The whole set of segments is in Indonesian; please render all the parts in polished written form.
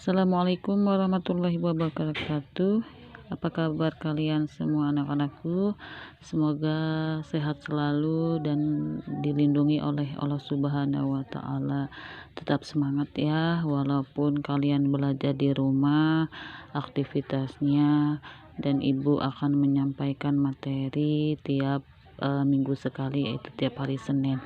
Assalamualaikum warahmatullahi wabarakatuh. Apa kabar kalian semua anak-anakku? Semoga sehat selalu dan dilindungi oleh Allah Subhanahu wa Ta'ala. Tetap semangat ya, walaupun kalian belajar di rumah, aktivitasnya, dan ibu akan menyampaikan materi tiap minggu sekali, yaitu tiap hari Senin.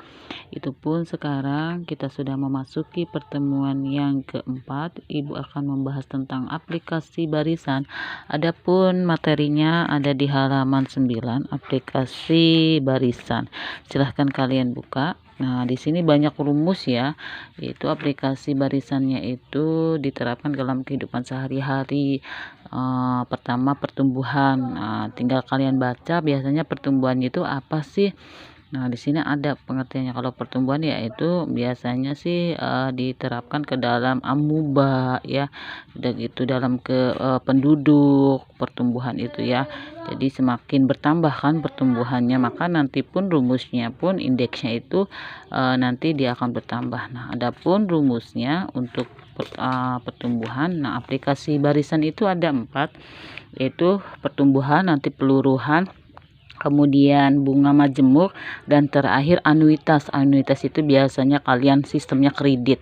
Itu pun sekarang kita sudah memasuki pertemuan yang keempat. Ibu akan membahas tentang aplikasi barisan. Adapun materinya ada di halaman 9, aplikasi barisan. Silahkan kalian buka. Nah, di sini banyak rumus ya, yaitu aplikasi barisannya itu diterapkan dalam kehidupan sehari-hari. Pertama, pertumbuhan. Tinggal kalian baca biasanya pertumbuhan itu apa sih. Nah, di sini ada pengertiannya. Kalau pertumbuhan yaitu biasanya sih diterapkan ke dalam amuba ya, dan itu dalam penduduk pertumbuhan itu ya. Jadi semakin bertambah kan pertumbuhannya, maka nanti pun rumusnya pun indeksnya itu nanti dia akan bertambah. Nah, adapun rumusnya untuk pertumbuhan, nah aplikasi barisan itu ada 4, yaitu pertumbuhan, nanti peluruhan, kemudian bunga majemuk, dan terakhir anuitas. Anuitas itu biasanya kalian sistemnya kredit.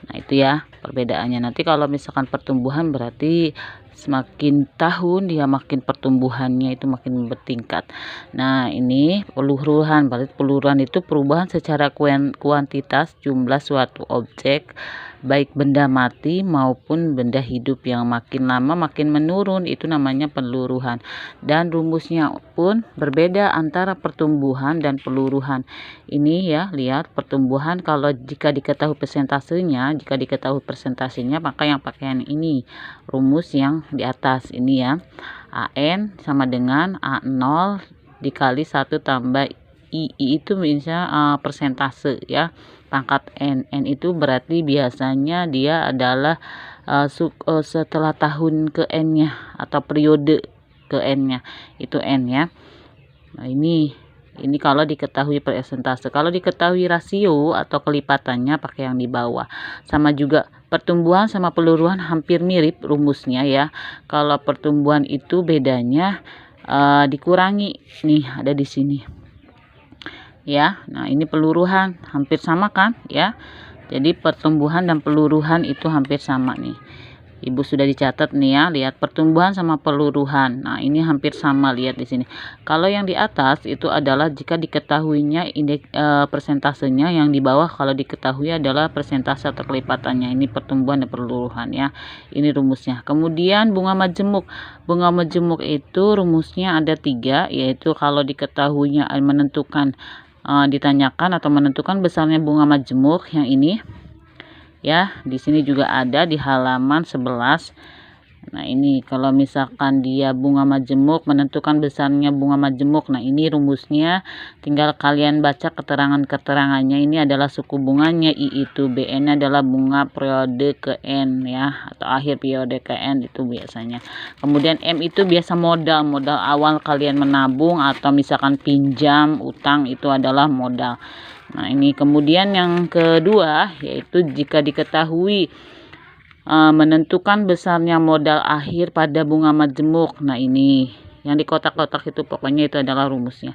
Nah, itu ya perbedaannya. Nanti kalau misalkan pertumbuhan berarti semakin tahun dia makin pertumbuhannya itu makin bertingkat. Nah, ini peluruhan. Berarti peluruhan itu perubahan secara kuantitas jumlah suatu objek, baik benda mati maupun benda hidup, yang makin lama makin menurun, itu namanya peluruhan. Dan rumusnya pun berbeda antara pertumbuhan dan peluruhan. Ini ya, lihat pertumbuhan kalau jika diketahui persentasenya, maka yang pakaian ini rumus yang di atas ini ya. AN sama dengan A0 dikali 1 tambah I itu misalnya persentase ya, pangkat N itu berarti biasanya dia adalah setelah tahun ke N-nya atau periode ke N-nya, itu N ya. Nah, ini kalau diketahui persentase. Kalau diketahui rasio atau kelipatannya pakai yang di bawah. Sama juga pertumbuhan sama peluruhan hampir mirip rumusnya ya. Kalau pertumbuhan itu bedanya dikurangi, nih ada di sini ya. Nah, ini peluruhan hampir sama kan ya. Jadi pertumbuhan dan peluruhan itu hampir sama nih. Ibu sudah dicatat nih ya, lihat pertumbuhan sama peluruhan. Nah, ini hampir sama, lihat di sini. Kalau yang di atas itu adalah jika diketahuinya indeks persentasenya, yang di bawah kalau diketahui adalah persentase atau kelipatannya. Ini pertumbuhan dan peluruhan ya. Ini rumusnya. Kemudian bunga majemuk. Bunga majemuk itu rumusnya ada 3, yaitu kalau diketahuinya menentukan ditanyakan atau menentukan besarnya bunga majemuk yang ini ya. Di sini juga ada di halaman 11. Nah, ini kalau misalkan dia bunga majemuk, menentukan besarnya bunga majemuk. Nah, ini rumusnya tinggal kalian baca keterangannya. Ini adalah suku bunganya I itu, BN adalah bunga periode ke N ya, atau akhir periode ke N itu biasanya. Kemudian M itu biasa modal awal kalian menabung atau misalkan pinjam utang, itu adalah modal. Nah, ini kemudian yang kedua yaitu jika diketahui menentukan besarnya modal akhir pada bunga majemuk. Nah, ini yang di kotak-kotak itu pokoknya itu adalah rumusnya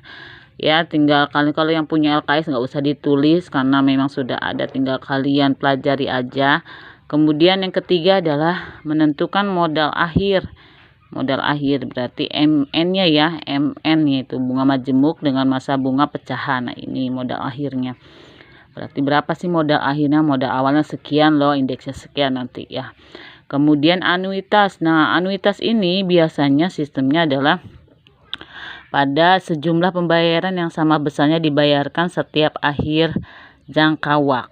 ya. Tinggal kalian, kalau yang punya LKS nggak usah ditulis karena memang sudah ada, tinggal kalian pelajari aja. Kemudian yang ketiga adalah menentukan modal akhir. Modal akhir berarti MN-nya ya, MN yaitu bunga majemuk dengan masa bunga pecahan. Nah, ini modal akhirnya. Berarti berapa sih modal akhirnya? Modal awalnya sekian loh, indeksnya sekian nanti ya. Kemudian anuitas. Nah, anuitas ini biasanya sistemnya adalah pada sejumlah pembayaran yang sama besarnya dibayarkan setiap akhir jangka waktu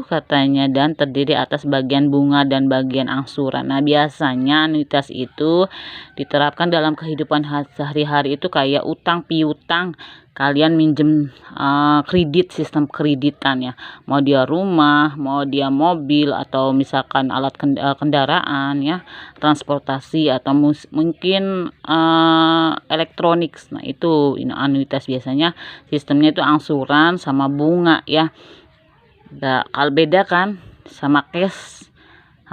katanya, dan terdiri atas bagian bunga dan bagian angsuran. Nah, biasanya anuitas itu diterapkan dalam kehidupan sehari-hari itu kayak utang piutang. Kalian minjem kredit, sistem kreditan ya, mau dia rumah, mau dia mobil, atau misalkan alat kendaraan ya, transportasi, atau mungkin elektronik. Nah, itu anuitas biasanya sistemnya itu angsuran sama bunga ya. Kalau beda kan sama cash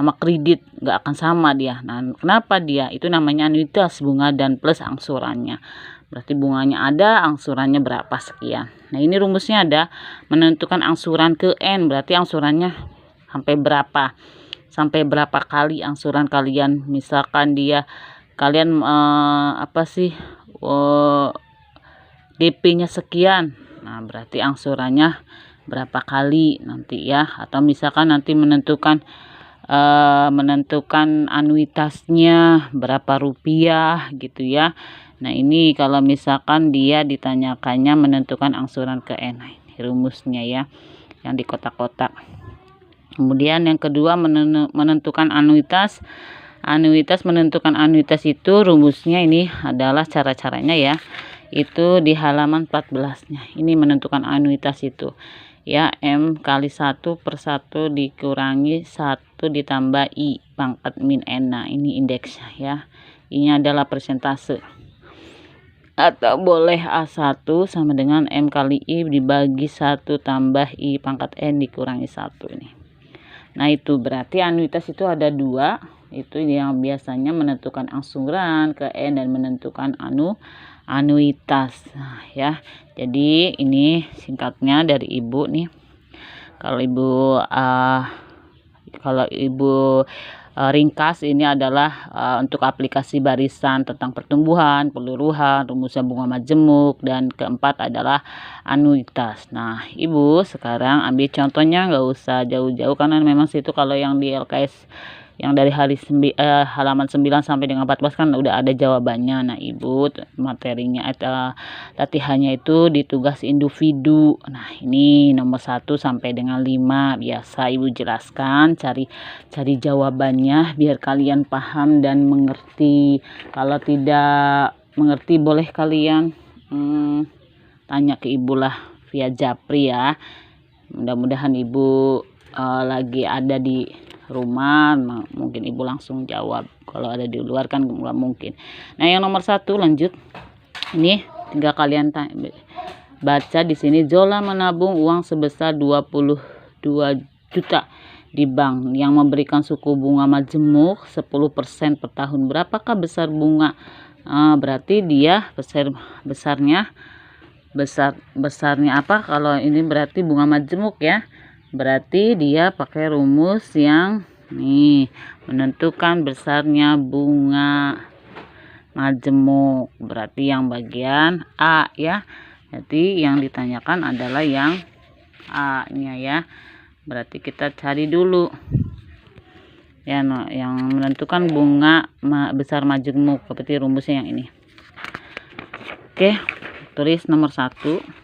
sama kredit, nggak akan sama dia. Nah, kenapa dia? Itu namanya anuitas, bunga dan plus angsurannya. Berarti bunganya ada, angsurannya berapa sekian. Nah, ini rumusnya ada menentukan angsuran ke N, berarti angsurannya sampai berapa. Sampai berapa kali angsuran kalian. Misalkan kalian DP-nya sekian. Nah, berarti angsurannya berapa kali nanti ya. Atau misalkan nanti menentukan anuitasnya berapa rupiah gitu ya. Nah, ini kalau misalkan dia ditanyakannya menentukan angsuran ke N. Nah, ini rumusnya ya, yang di kotak-kotak. Kemudian yang kedua menentukan anuitas. Menentukan anuitas itu rumusnya ini adalah cara-caranya ya. Itu di halaman 14-nya. Ini menentukan anuitas itu. Ya, M kali 1/1 dikurangi 1 ditambah I pangkat min N. Nah, ini indeksnya ya. Ini adalah persentase. Atau boleh A1 sama dengan M kali I dibagi 1 tambah I pangkat N dikurangi 1 ini. Nah, itu berarti anuitas itu ada 2. Itu yang biasanya menentukan angsuran ke N dan menentukan anuitas. Nah, ya. Jadi ini singkatnya dari Ibu nih. Kalau Ibu ringkas, ini adalah untuk aplikasi barisan tentang pertumbuhan, peluruhan, rumusnya bunga majemuk, dan keempat adalah anuitas. Nah, Ibu sekarang ambil contohnya, nggak usah jauh-jauh karena memang situ kalau yang di LKS yang dari halaman 9 sampai dengan 14 kan udah ada jawabannya. Nah, Ibu materinya latihannya itu di tugas individu. Nah, ini nomor 1 sampai dengan 5 biasa Ibu jelaskan, cari jawabannya biar kalian paham dan mengerti. Kalau tidak mengerti boleh kalian tanya ke Ibu lah via Japri ya. Mudah-mudahan Ibu lagi ada di rumah, mungkin Ibu langsung jawab. Kalau ada di luar kan nggak mungkin. Nah, yang nomor 1 lanjut. Ini tinggal kalian baca di sini. Zola menabung uang sebesar 22 juta di bank yang memberikan suku bunga majemuk 10% per tahun. Berapakah besar bunga? Berarti dia besarnya apa? Kalau ini berarti bunga majemuk ya. Berarti dia pakai rumus yang nih, menentukan besarnya bunga majemuk. Berarti yang bagian A ya. Jadi yang ditanyakan adalah yang A-nya ya. Berarti kita cari dulu ya, yang menentukan bunga besar majemuk. Seperti rumusnya yang ini. Oke, tulis nomor 1.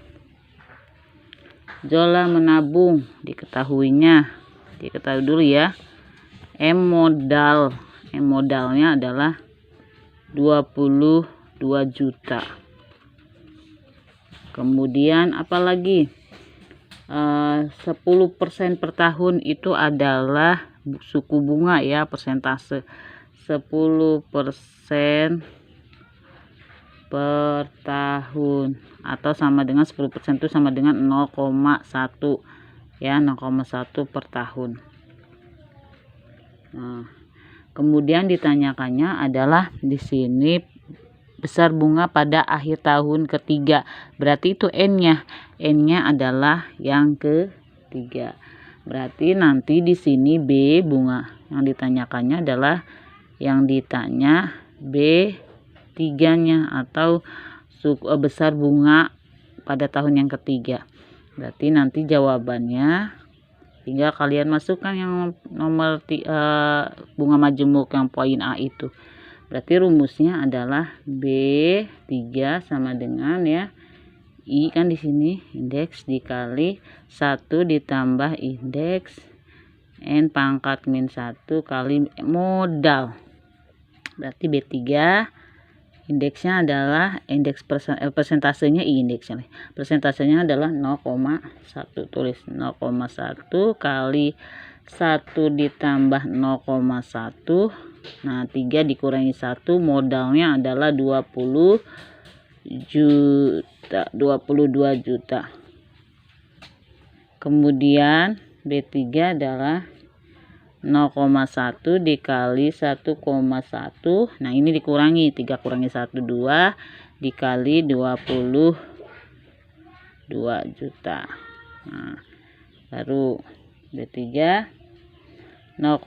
Zola menabung, diketahui dulu ya. M modalnya adalah 22 juta. Kemudian apalagi 10% per tahun itu adalah suku bunga ya, persentase 10% per tahun, atau sama dengan 10% itu sama dengan 0,1 ya, 0,1 per tahun. Nah, kemudian ditanyakannya adalah di sini besar bunga pada akhir tahun ketiga. Berarti itu N-nya adalah yang ketiga. Berarti nanti di sini B bunga yang ditanyakannya adalah yang ditanya B3-nya atau besar bunga pada tahun yang ketiga. Berarti nanti jawabannya tinggal kalian masukkan yang nomor bunga majemuk yang poin A itu. Berarti rumusnya adalah B3 sama dengan ya, I kan di sini indeks dikali 1 ditambah indeks N pangkat min 1 kali modal. Berarti B3 indeksnya adalah persentasenya I indeksnya. Persentasenya adalah 0,1. Tulis 0,1 kali 1 ditambah 0,1. Nah, 3 dikurangi 1, modalnya adalah 22 juta. Kemudian B3 adalah 0,1 dikali 1,1. Nah, ini dikurangi 3 kurangi 1 2 dikali 22 juta. Nah, baru B3 0,1.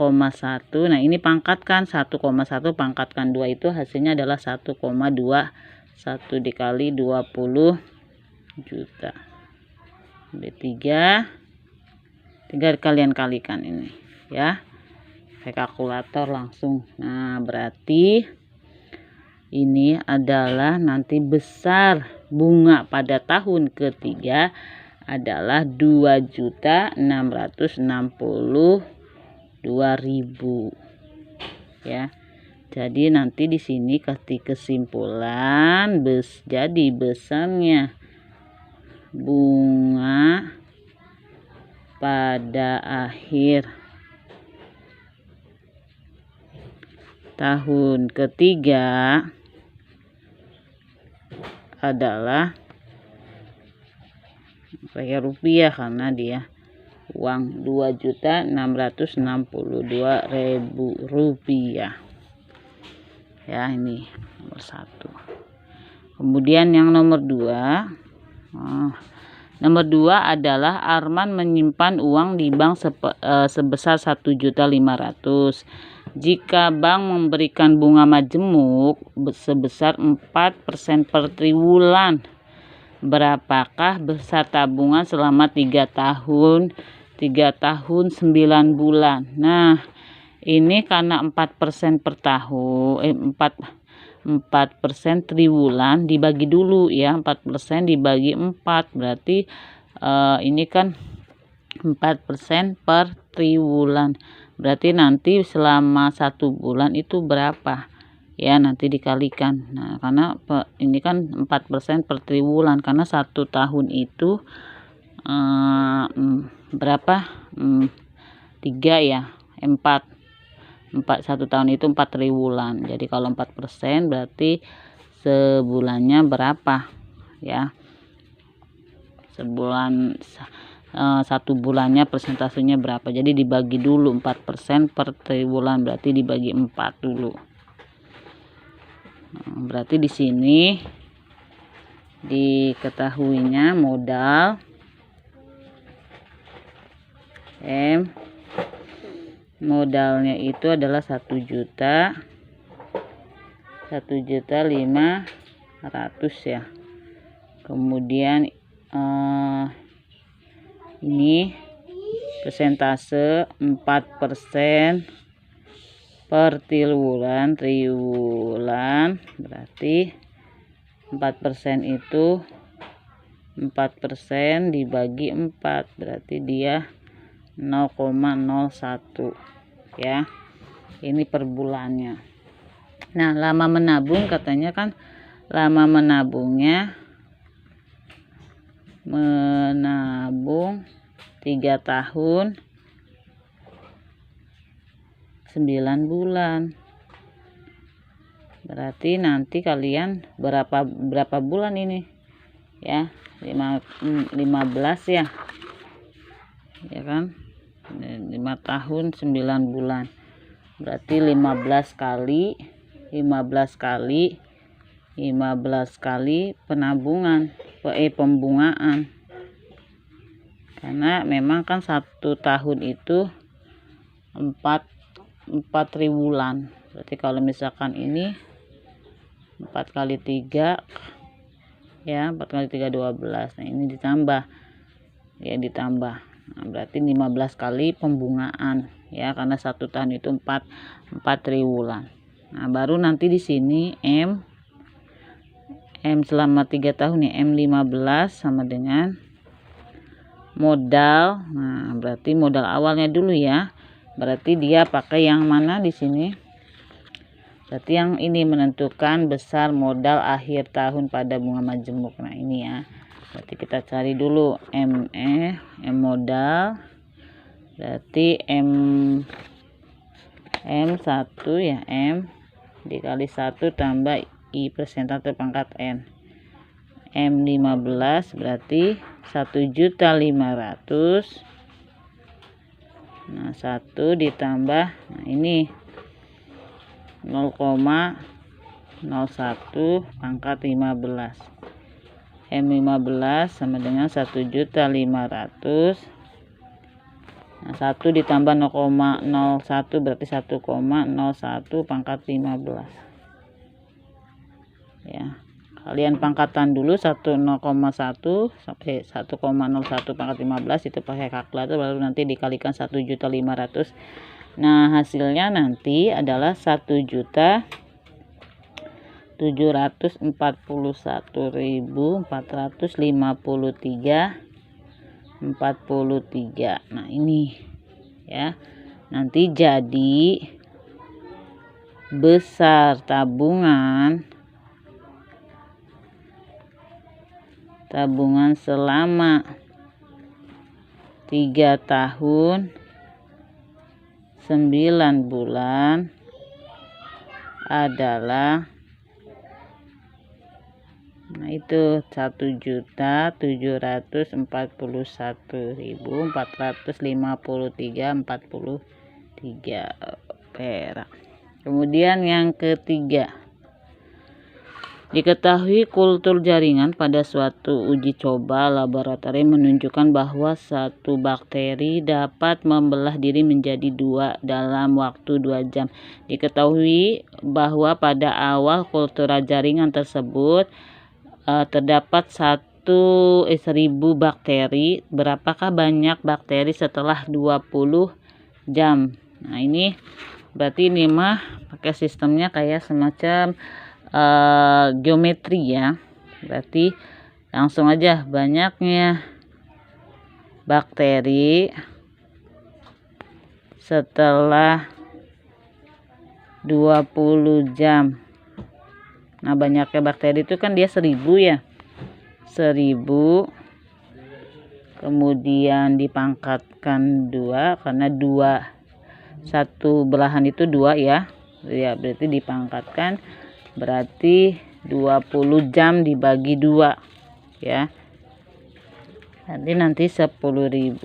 Nah, ini pangkatkan 1,1 pangkatkan 2 itu hasilnya adalah 1,2. 1 dikali 20 juta. B3 tinggal kalian kalikan ini ya, pakai kalkulator langsung. Nah, berarti ini adalah nanti besar bunga pada tahun ketiga adalah 2.662.000 ya. Jadi nanti di sini kasih kesimpulan jadi besarnya bunga pada akhir tahun ketiga adalah pakai rupiah karena dia uang 2.662.000 rupiah ya. Ini nomor 1. Kemudian yang nomor 2, nomor 2 adalah Arman menyimpan uang di bank sebesar 1.500.000. Jika bank memberikan bunga majemuk sebesar 4% per triwulan, berapakah besar tabungan selama 3 tahun 9 bulan? Nah, ini karena 4% per tahun 4% triwulan dibagi dulu ya, 4% dibagi 4 berarti ini kan 4% per triwulan, berarti nanti selama 1 bulan itu berapa ya, nanti dikalikan. Nah, karena ini kan 4% per triwulan, karena 1 tahun itu berapa 3 ya, 1 tahun itu 4 triwulan. Jadi kalau 4% berarti sebulannya berapa ya, sebulan 1 bulannya persentasenya berapa. Jadi dibagi dulu 4% per triwulan, berarti dibagi 4 dulu. Berarti di sini diketahuinya modal M, modalnya itu adalah 1.500.000 ya. Kemudian ini persentase 4% per triwulan, berarti 4% itu 4% dibagi 4 berarti dia 0,01 ya. Ini per bulannya. Nah, lama menabung katanya kan, lama menabungnya menabung 3 tahun 9 bulan. Berarti nanti kalian berapa bulan ini ya, 15 ya kan, 5 tahun 9 bulan berarti 15 kali penabungan pembungaan, karena memang kan 1 tahun itu 4 triwulan. Berarti kalau misalkan ini 4 kali 3 ya, 4 kali 3 12. Nah, ini ditambah ya, Nah, berarti 15 kali pembungaan ya, karena 1 tahun itu 4 triwulan. Nah, baru nanti di sini M selama 3 tahun ya, M15 sama dengan modal. Nah, berarti modal awalnya dulu ya. Berarti dia pakai yang mana di sini? Berarti yang ini menentukan besar modal akhir tahun pada bunga majemuk. Nah, ini ya. Berarti kita cari dulu M modal. Berarti M 1 ya, M dikali 1 tambah I persentase pangkat N. M 15 berarti 1.500.000 Nah 1 ditambah, nah ini 0,01 pangkat 15. M15 sama dengan 1.500.000. Nah 1 ditambah 0,01 berarti 1,01 pangkat 15 ya. Kalian pangkatan dulu 1,01 sampai 1,01 pangkat 15 itu pakai kalkulator, baru nanti dikalikan 1.500.000. Nah hasilnya nanti adalah 1.741.453.43. Nah ini ya, nanti jadi besar tabungan selama 3 tahun 9 bulan adalah, nah itu 1.741.453.43 perak. Kemudian yang ketiga, diketahui kultur jaringan pada suatu uji coba laboratorium menunjukkan bahwa satu bakteri dapat membelah diri menjadi 2 dalam waktu 2 jam. Diketahui bahwa pada awal kultur jaringan tersebut terdapat 1.000 bakteri. Berapakah banyak bakteri setelah 20 jam? Nah ini berarti ini mah pakai sistemnya kayak semacam geometri ya. Berarti langsung aja, banyaknya bakteri setelah 20 jam. Nah banyaknya bakteri itu kan dia 1000 ya, 1000 kemudian dipangkatkan 2 karena 1 belahan itu 2 ya, berarti dipangkatkan, berarti 20 jam dibagi 2 ya. Nanti 10.000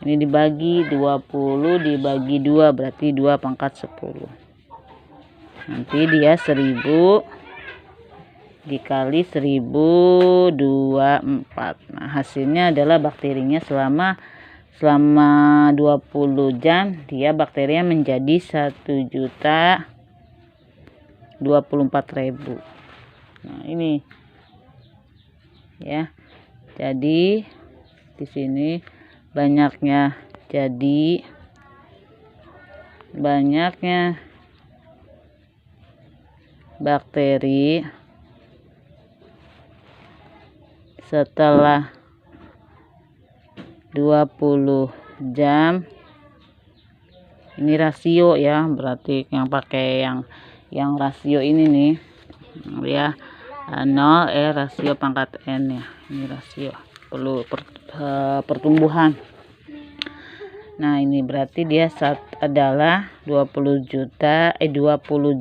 ini dibagi 20 dibagi 2 berarti 2 pangkat 10. Nanti dia 1000 dikali 1024. Nah hasilnya adalah bakterinya selama 20 jam dia bakterinya menjadi 1.024.000. Nah ini ya, jadi di sini banyaknya bakteri setelah 20 jam. Ini rasio ya, berarti yang pakai yang rasio ini nih ya, 0 rasio pangkat n ya. Ini rasio perlu pertumbuhan. Nah ini berarti dia adalah 20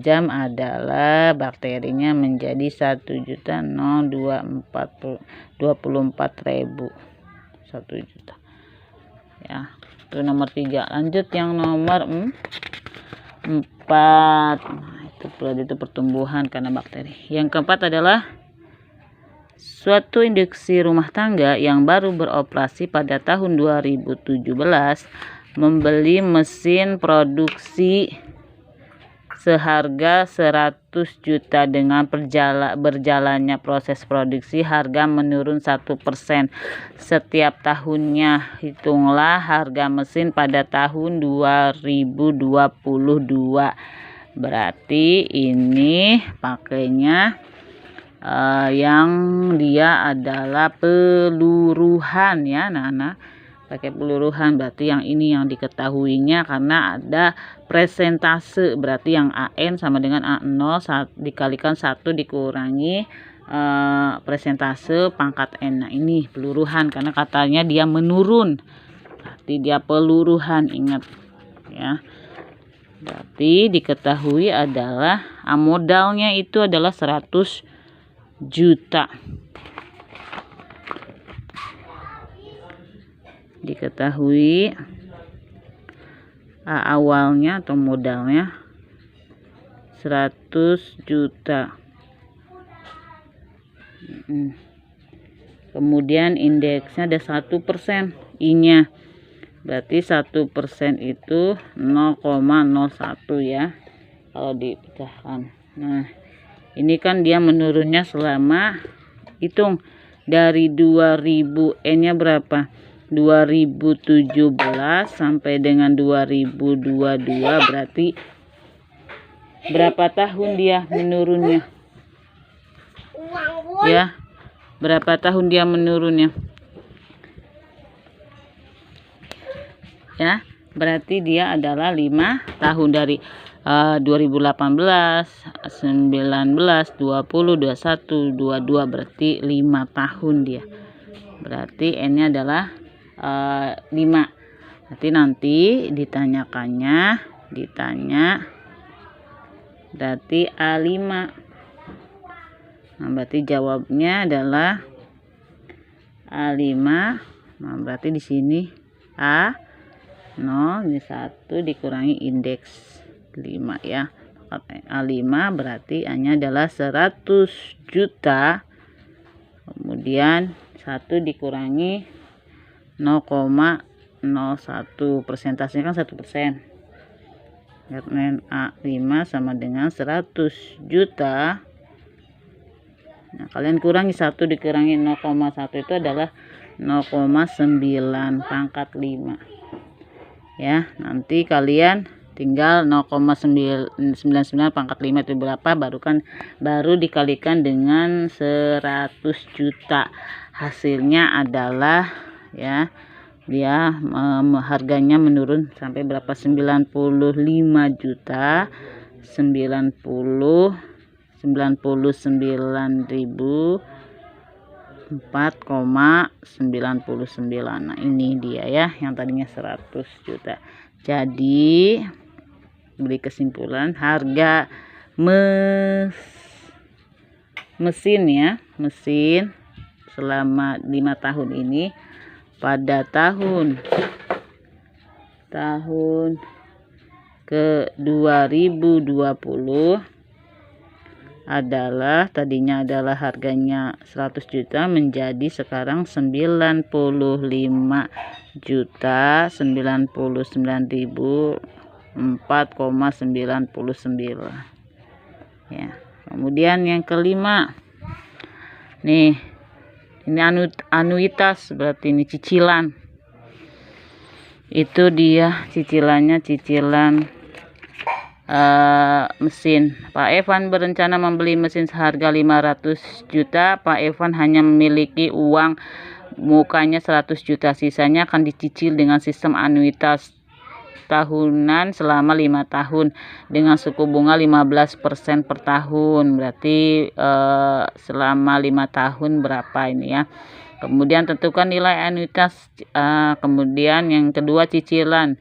jam adalah bakterinya menjadi 1.024.000. 1 juta ya. Itu nomor 3. Lanjut yang nomor 4. Nah itu pertumbuhan karena bakteri. Yang keempat adalah suatu industri rumah tangga yang baru beroperasi pada tahun 2017 membeli mesin produksi seharga 100 juta. Dengan berjalannya proses produksi, harga menurun 1% setiap tahunnya. Hitunglah harga mesin pada tahun 2022. Berarti ini pakainya yang dia adalah peluruhan ya, nah pakai peluruhan. Berarti yang ini yang diketahuinya karena ada presentase, berarti yang AN sama dengan A0 dikalikan 1 dikurangi presentase pangkat N. Nah ini peluruhan karena katanya dia menurun, berarti dia peluruhan, ingat ya. Berarti diketahui adalah modalnya itu adalah 100 juta. diketahui awalnya atau modalnya 100 juta. Kemudian indeksnya ada 1%, I-nya. Berarti 1% itu 0,01 ya, kalau dipecahkan. Nah, ini kan dia menurunnya selama, hitung dari 2000, N-nya berapa? 2017 sampai dengan 2022, berarti berapa tahun dia menurunnya? Ya, berapa tahun dia menurunnya? Ya, berarti dia adalah 5 tahun dari 2018, 19, 20, 21, 22, berarti 5 tahun dia. Berarti N-nya adalah 5. Berarti nanti ditanya berarti A5. Nah, berarti jawabnya adalah A5. Nah, berarti di sini A0, ini 1 dikurangi indeks 5 ya. A5 berarti A-nya adalah 100 juta. Kemudian 1 dikurangi 0,01, persentasenya kan 1%. A5 sama dengan 100 juta. Nah, kalian kurangi 1 dikurangi 0,1 itu adalah 0,9 pangkat 5 ya. Nanti kalian tinggal 0,99 pangkat 5 itu berapa, baru dikalikan dengan 100 juta. Hasilnya adalah ya, dia harganya menurun sampai berapa? 95 juta 99.004,99. Nah, ini dia ya, yang tadinya 100 juta. Jadi beri kesimpulan, harga mesin selama 5 tahun ini pada tahun ke 2020 adalah, tadinya adalah harganya 100 juta menjadi sekarang 95.099.004,99 ya. Kemudian yang kelima nih, ini anuitas, berarti ini cicilan. Itu dia cicilannya, cicilan mesin. Pak Evan berencana membeli mesin seharga 500 juta. Pak Evan hanya memiliki uang mukanya 100 juta. Sisanya akan dicicil dengan sistem anuitas tahunan selama 5 tahun dengan suku bunga 15% per tahun. Berarti selama 5 tahun berapa ini ya. Kemudian tentukan nilai anuitas. Kemudian yang kedua, cicilan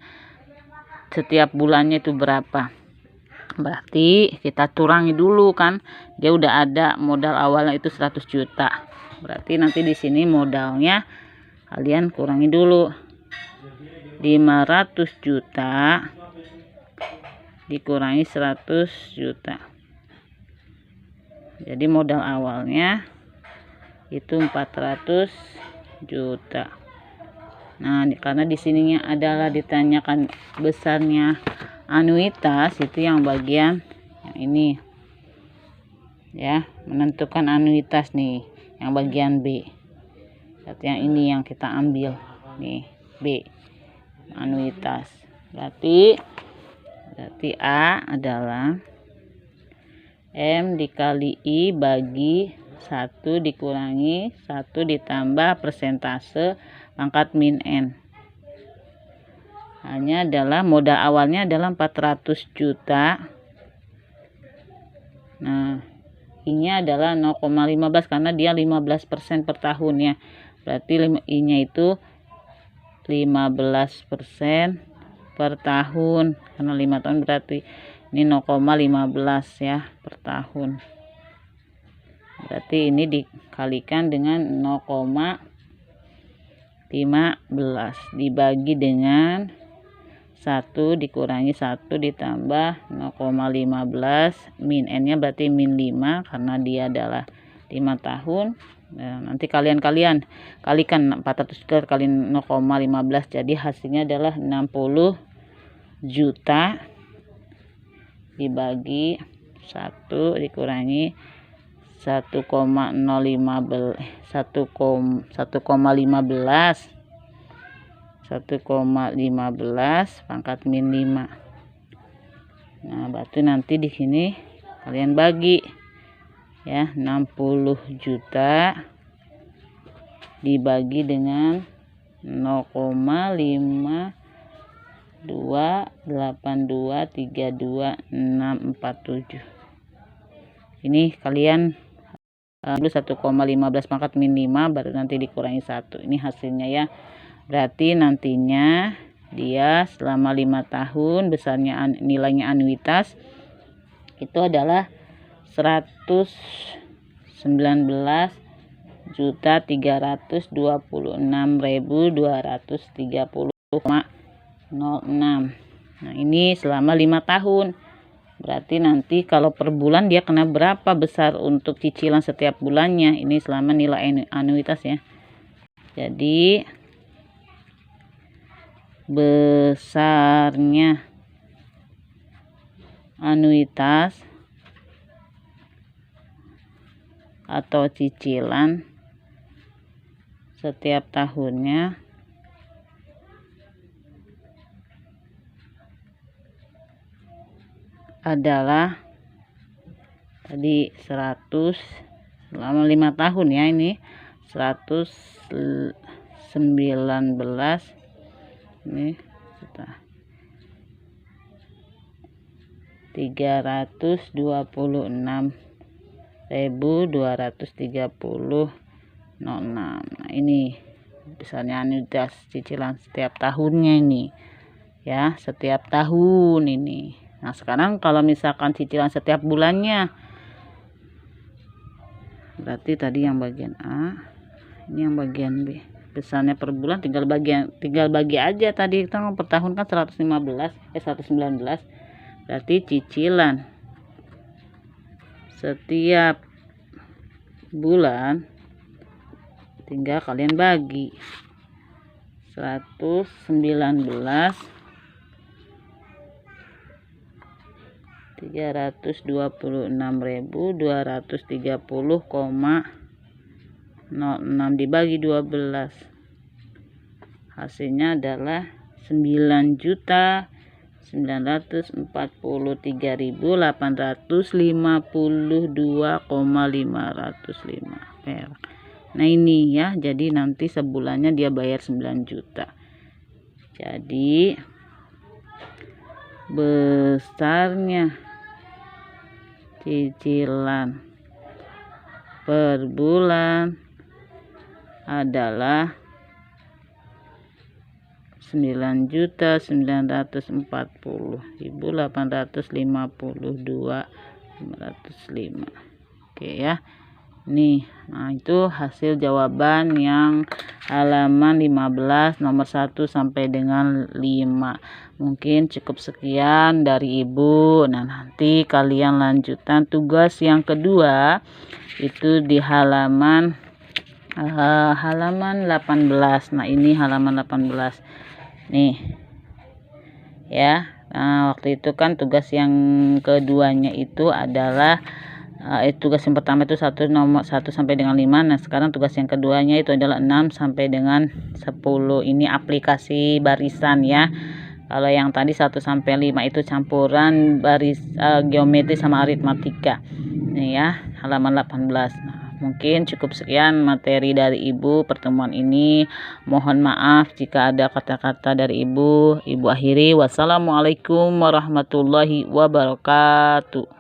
setiap bulannya itu berapa. Berarti kita kurangi dulu kan, dia udah ada modal awalnya itu 100 juta. Berarti nanti di sini modalnya kalian kurangi dulu. 500 juta dikurangi 100 juta. Jadi modal awalnya itu 400 juta. Nah, karena di sininya adalah ditanyakan besarnya anuitas, itu yang bagian yang ini ya, menentukan anuitas nih, yang bagian B. Berarti yang ini yang kita ambil nih, B, anuitas. Berarti A adalah M dikali I bagi 1 dikurangi 1 ditambah persentase pangkat min N. Hanya adalah modal awalnya adalah 400 juta. Nah, I-nya adalah 0,15 karena dia 15% per tahun ya. Berarti I-nya itu 15% per tahun. Karena 5 tahun berarti ini 0,15 ya per tahun. Berarti ini dikalikan dengan 0,15 dibagi dengan 1 dikurangi 1 ditambah 0,15 min n nya berarti min 5 karena dia adalah 5 tahun. Nah, nanti kalian kalikan 400 kali 0,15 jadi hasilnya adalah 60 juta dibagi 1 dikurangi 1,15 pangkat min 5. Nah, berarti nanti di sini kalian bagi ya, 60 juta dibagi dengan 0,528232647. Ini kalian 1,15 pangkat min 5 baru nanti dikurangi 1. Ini hasilnya ya. Berarti nantinya dia selama 5 tahun besarnya nilainya anuitas itu adalah 119.326.230,06. Nah, ini selama 5 tahun. Berarti nanti kalau per bulan dia kena berapa besar untuk cicilan setiap bulannya. Ini selama nilai anuitas ya. Jadi besarnya anuitas atau cicilan setiap tahunnya adalah tadi 100 selama 5 tahun ya, ini 119 ini 326.230,06. Nah, ini besarnya anuitas cicilan setiap tahunnya ini ya, setiap tahun ini. Nah, sekarang kalau misalkan cicilan setiap bulannya, berarti tadi yang bagian A, ini yang bagian B. Besarnya per bulan tinggal bagi aja, tadi kita per tahun kan 119. Berarti cicilan setiap bulan tinggal kalian bagi 319.326.230,06 dibagi 12. Hasilnya adalah 9.943.852,505 perak. Nah, ini ya, jadi nanti sebulannya dia bayar 9 juta. Jadi besarnya cicilan per bulan adalah 9.940.852,505. Oke ya. Nih, nah itu hasil jawaban yang halaman 15 nomor 1 sampai dengan 5. Mungkin cukup sekian dari Ibu. Nah, nanti kalian lanjutkan tugas yang kedua itu di halaman 18. Nah, ini halaman 18. Nih. Ya. Nah, waktu itu kan tugas yang keduanya itu adalah tugas yang pertama itu nomor 1 sampai dengan 5. Nah, sekarang tugas yang keduanya itu adalah 6 sampai dengan 10. Ini aplikasi barisan ya. Kalau yang tadi 1 sampai 5 itu campuran geometri sama aritmatika. Nih ya, halaman 18. Nah, mungkin cukup sekian materi dari Ibu pertemuan ini. Mohon maaf jika ada kata-kata dari Ibu. Ibu akhiri. Wassalamualaikum warahmatullahi wabarakatuh.